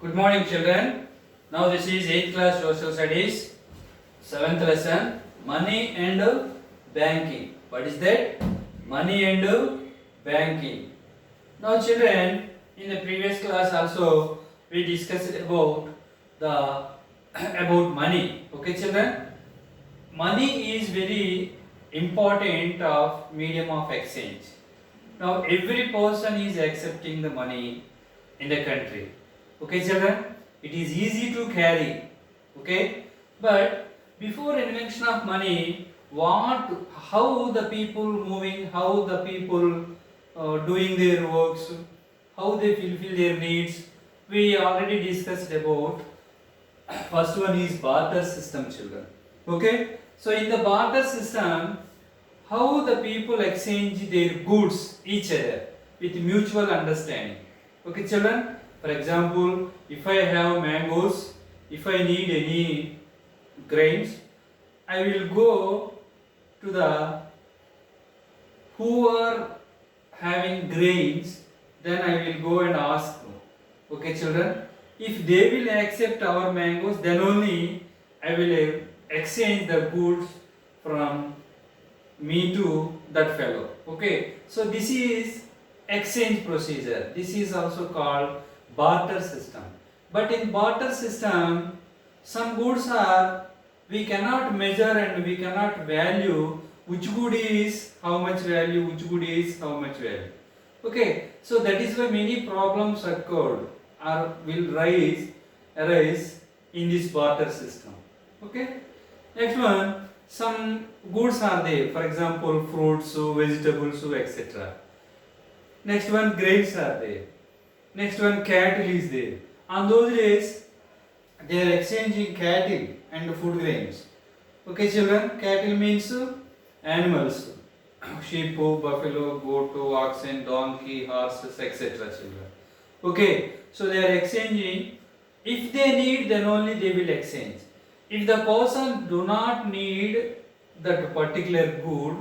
Good morning, children. Now this is 8th class social studies, 7th lesson, money and banking. What is that? Money and banking. Now, children, in the previous class also we discussed about the about money. Okay, children. Money is very important of medium of exchange. Now every person is accepting the money in the country. Okay, children, it is easy to carry. Okay, but before invention of money, how the people moving, how the people doing their works, how they fulfill their needs, we already discussed about. First one is barter system, children. Okay, so in the barter system, how the people exchange their goods each other with mutual understanding. Okay, children. For example, if I have mangoes, if I need any grains, I will go to the who are having grains, then I will go and ask them. Okay, children. If they will accept our mangoes, then only I will exchange the goods from me to that fellow. Okay, so this is exchange procedure. This is also called barter system. But in barter system, some goods are we cannot measure and we cannot value which good is how much value, which good is how much value. Okay, so that is why many problems occurred or will arise in this barter system. Okay, next one, some goods are there, for example fruits, vegetables, etc. Next one, grains are there. Next one, cattle is there. On those days, they are exchanging cattle and food grains. Okay, children, cattle means animals, sheep, buffalo, goat, oxen, donkey, horses, etc. Children. Okay, so they are exchanging. If they need, then only they will exchange. If the person do not need that particular good,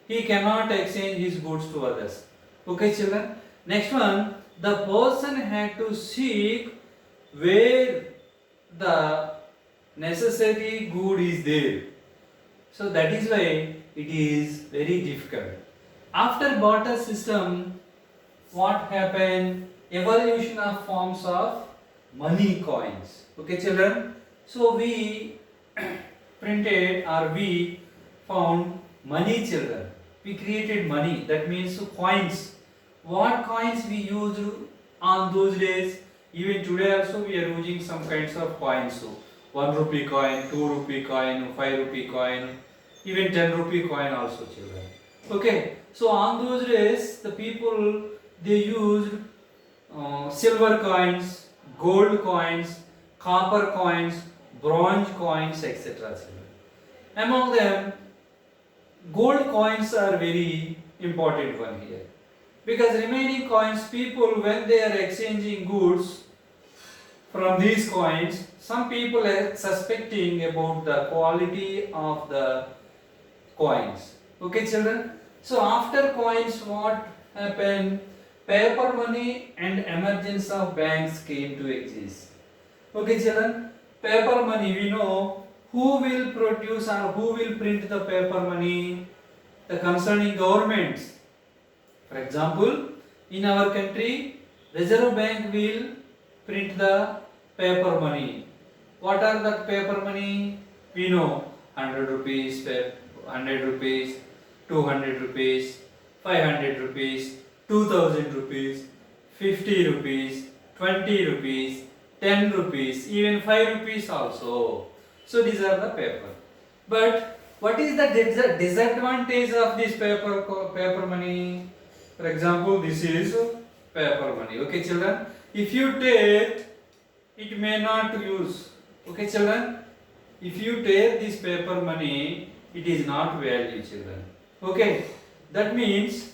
he cannot exchange his goods to others. Okay, children. Next one, the person had to seek where the necessary good is there. So that is why it is very difficult. After barter system, what happened? Evolution of forms of money coins. Okay, children. So we printed or we found money, children. We created money. That means coins. What coins we used on those days? Even today also we are using some kinds of coins. So 1 rupee coin, 2 rupee coin, 5 rupee coin, even 10 rupee coin also, children. Okay. So on those days the people they used silver coins, gold coins, copper coins, bronze coins, etc. Among them, gold coins are very important one here, because remaining coins, people when they are exchanging goods from these coins, some people are suspecting about the quality of the coins. Okay, children. So after coins, what happened? Paper money and emergence of banks came to exist. Okay, children. Paper money, we know who will produce or who will print the paper money? The concerning governments. For example, in our country, Reserve Bank will print the paper money. What are the paper money? We know 100 rupees, 100 rupees, 200 rupees, 500 rupees, 2000 rupees, 50 rupees, 20 rupees, 10 rupees, even 5 rupees also. So these are the paper. But what is the disadvantage of this paper money? For example, this is paper money. Okay, children. If you take, it may not use. Okay, children. If you take this paper money, it is not value, children. Okay. That means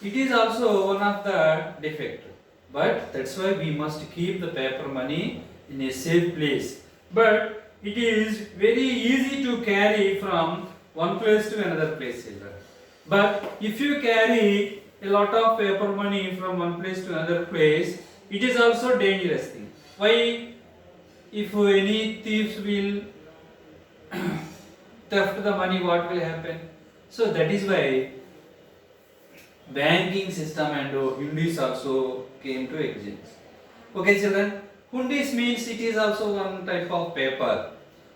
it is also one of the defect. But that's why we must keep the paper money in a safe place. But it is very easy to carry from one place to another place, children. But if you carry a lot of paper money from one place to another place, it is also dangerous thing. Why? If any thieves will theft the money, what will happen? So that is why banking system and hundis also came to exist. Okay, children. Hundis means it is also one type of paper.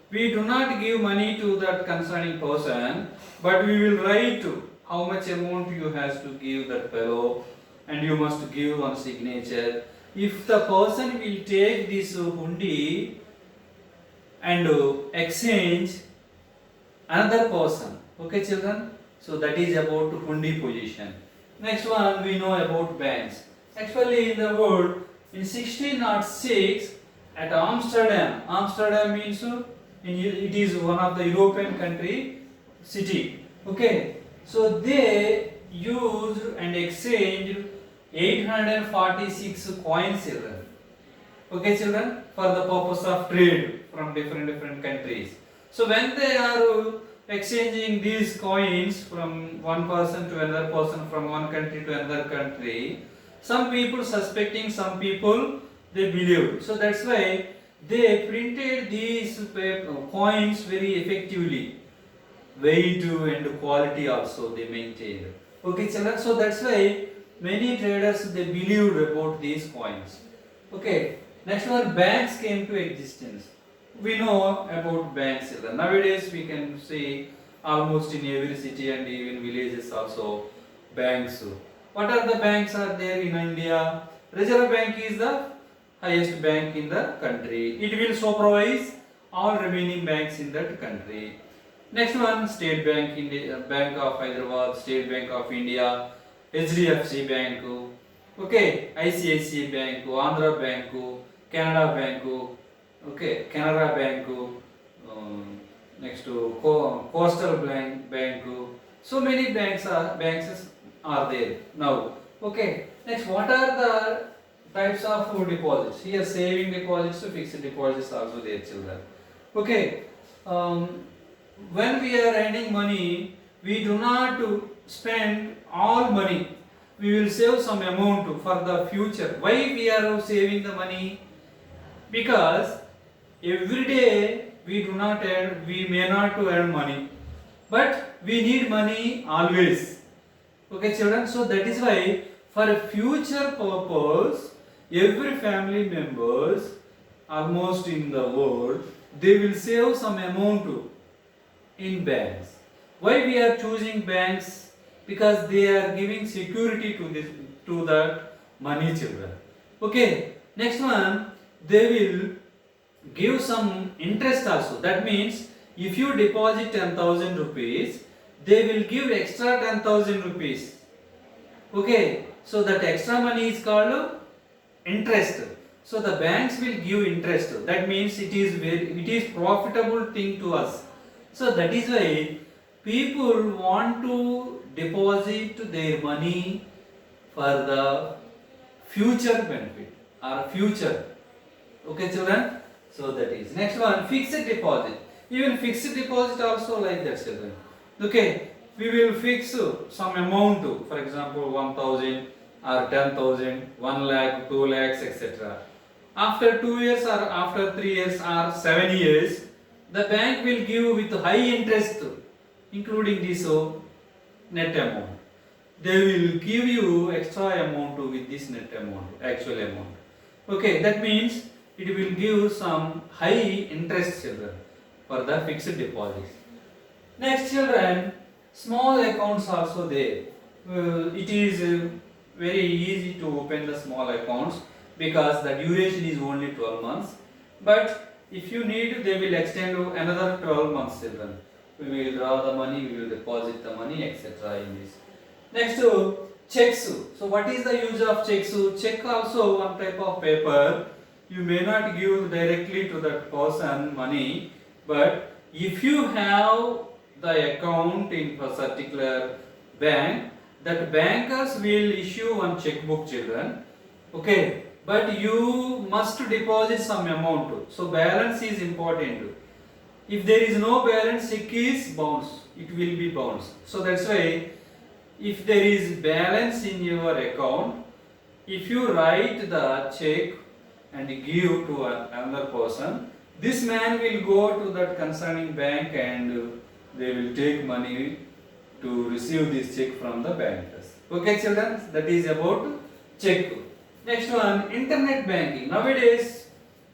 We do not give money to that concerning person, but we will write how much amount you has to give that fellow, and you must give one signature. If the person will take this hundi and exchange another person, okay, children. So that is about hundi position. Next one we know about banks. Actually, in the world, in 1606 at Amsterdam. Amsterdam means it is one of the European country city. Okay, so they used and exchanged 846 coins, children. Okay, children, for the purpose of trade from different countries. So when they are exchanging these coins from one person to another person, from one country to another country, some people suspecting, some people they believed. So that's why they printed these coins very effectively. Weight and quality also they maintained. Okay, children. So that's why many traders they believed about these coins. Okay. Next one, banks came to existence. We know about banks, children. Nowadays we can see almost in every city and even villages also banks. What are the banks are there in India? Reserve Bank is the highest bank in the country. It will supervise all remaining banks in that country. Next one, State Bank, India, Bank of Hyderabad, State Bank of India, HDFC Bank, okay, ICICI Bank, Andhra Bank, Canada Bank, okay, Canara Bank, next to Coastal Bank. So many banks are there now. Okay, next, what are the types of deposits? Here, saving deposits, fixed deposits also there, children. Okay, when we are earning money, we do not spend all money. We will save some amount for the future. Why we are saving the money? Because every day we may not earn money, but we need money always. Okay, children. So that is why, for a future purpose, every family members almost in the world, they will save some amount in banks. Why we are choosing banks? Because they are giving security to that money, children. Okay. Next one, they will give some interest also. That means if you deposit 10,000 rupees, they will give extra 10,000 rupees. Okay. So that extra money is called interest. So the banks will give interest. That means it is profitable thing to us. So that is why people want to deposit their money for the future benefit or future. Okay, children. So that is. Next one, fixed deposit. Even fixed deposit also like that, children. Okay, we will fix some amount, for example 1,000 or 10,000, 1 lakh, 2 lakhs, etc. After 2 years or after 3 years or 7 years, the bank will give with high interest, including this net amount. They will give you extra amount with this net amount, actual amount. Okay, that means it will give some high interest, children, for the fixed deposits. Next, children, small accounts also there. It is very easy to open the small accounts because the duration is only 12 months. But if you need, they will extend to another 12 months, children. We will draw the money, we will deposit the money, etc. in this. Next, checks. So what is the use of checks? Check also one type of paper. You may not give directly to that person money, but if you have the account in a particular bank, that bankers will issue one checkbook, children. Okay, but you must deposit some amount. So balance is important. If there is no balance, check is bounced. It will be bounced. So that's why, if there is balance in your account, if you write the check, and give to another person. This man will go to that concerning bank and they will take money to receive this check from the bankers. Okay children, that is about check. Next one, internet banking. Nowadays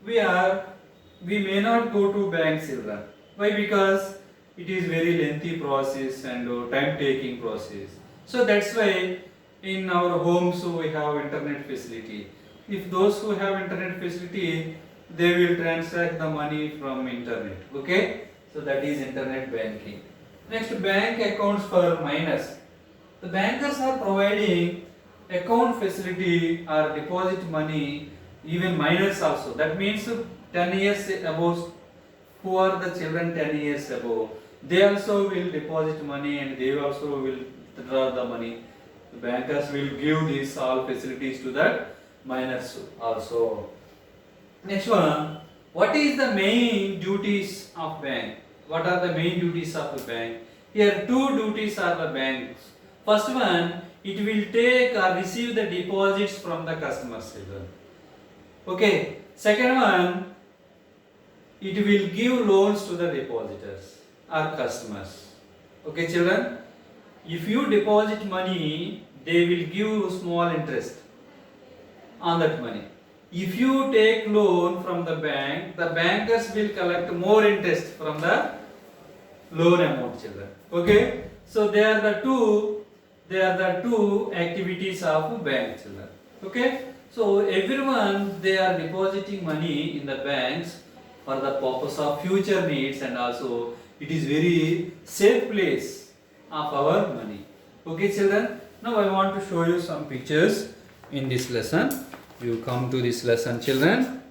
we may not go to bank children. Why? Because it is very lengthy process and time taking process. So that's why in our homes we have internet facility. If those who have internet facility, they will transact the money from internet. Okay, so that is internet banking. Next, bank accounts for minors. The bankers are providing account facility or deposit money even minors also. That means 10 years above. Who are the children 10 years above? They also will deposit money and they also will draw the money. The bankers will give these all facilities to that minors also. Next one, what is the main duties of bank? What are the main duties of the bank? Here two duties are the banks. First one, it will take or receive the deposits from the customers. Okay. Second one, it will give loans to the depositors or customers. Okay children, if you deposit money, they will give small interest on that money. If you take loan from the bank, the bankers will collect more interest from the loan amount children. Okay, so they are the two activities of bank children. Okay, so everyone they are depositing money in the banks for the purpose of future needs, and also it is very safe place of our money. Okay children, now I want to show you some pictures in this lesson. You come to this lesson children.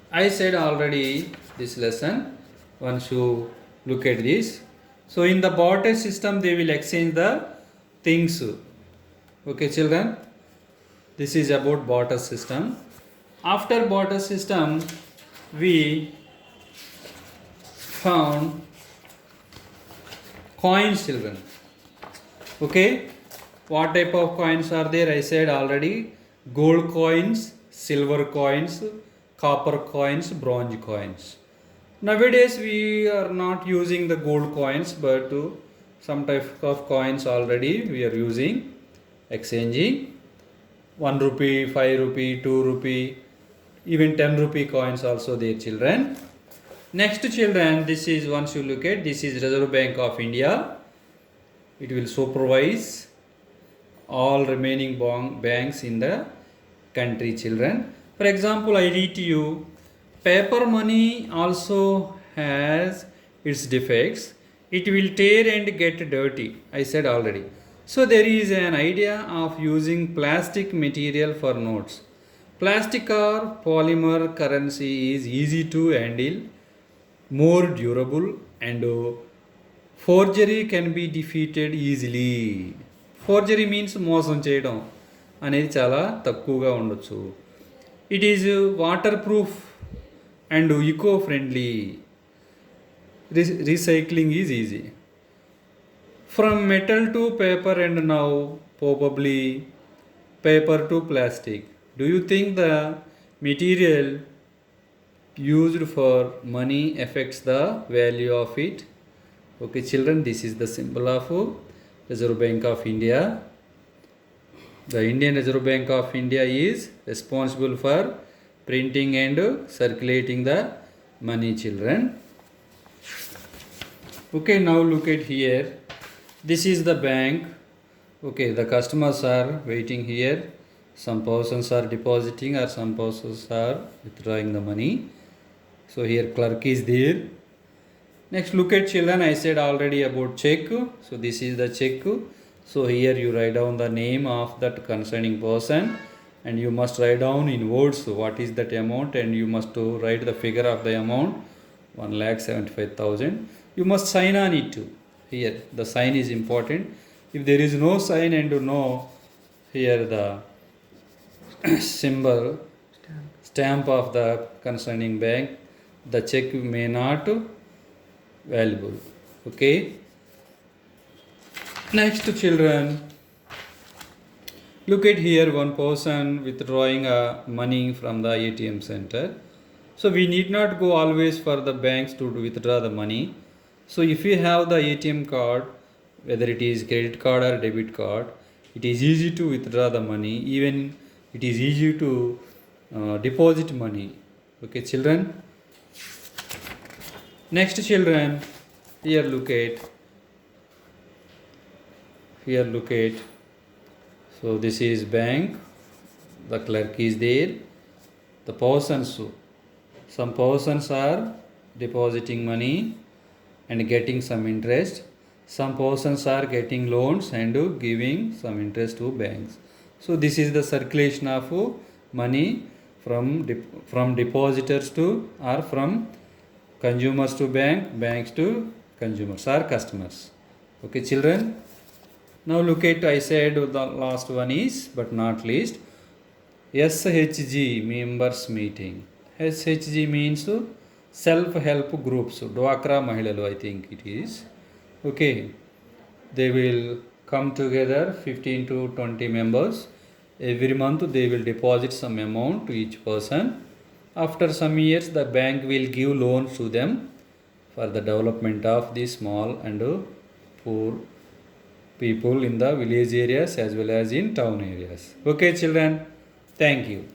I said already this lesson, once you look at this. So in the barter system they will exchange the things. Okay children, this is about barter system. After barter system we found coins children. Okay, what type of coins are there? I said already, gold coins, silver coins, copper coins, bronze coins. Nowadays we are not using the gold coins, but some type of coins already we are using, exchanging 1 rupee, 5 rupee, 2 rupee, even 10 rupee coins also there children. Next children, this is, once you look at, this is Reserve Bank of India. It will supervise all remaining banks in the country children. For example, I read to you, paper money also has its defects. It will tear and get dirty. I said already. So there is an idea of using plastic material for notes. Plastic or polymer currency is easy to handle, more durable, and forgery can be defeated easily. Forgery means మోసం చేయడం అనేది చాలా తక్కువగా ఉండొచ్చు. It is waterproof and eco-friendly. Recycling is easy. From metal to paper and now probably paper to plastic. Do you think the material used for money affects the value of it? Okay children, this is the symbol of Reserve Bank of India. The Indian Reserve Bank of India is responsible for printing and circulating the money children. Okay, now look at here. This is the bank. Okay, the customers are waiting here. Some persons are depositing or some persons are withdrawing the money. So here clerk is there. Next, look at children. I said already about check. So this is the check. So here you write down the name of that concerning person, and you must write down in words what is that amount, and you must write the figure of the amount, 1,75,000. You must sign on it too. Here the sign is important. If there is no sign and no here the symbol stamp of the concerning bank, the check may not valuable. Okay. Next children, Look at here, one person withdrawing money from the ATM center. So we need not go always for the banks to withdraw the money. So if you have the ATM card, whether it is credit card or debit card, it is easy to withdraw the money. Even it is easy to deposit money. Okay, children. Next, children, here look at. Here look at. So this is bank. The clerk is there. The persons. Some persons are depositing money and getting some interest. Some persons are getting loans and giving some interest to banks. So this is the circulation of money from depositors to, or from consumers to bank, banks to consumers or customers. Okay, children. Now look at, I said the last one is, but not least, SHG, members meeting. SHG means self-help groups. Dwakra Mahilalu, I think it is. Okay, they will come together, 15 to 20 members. Every month they will deposit some amount to each person. After some years, the bank will give loans to them for the development of the small and poor people in the village areas as well as in town areas. Okay, children, thank you.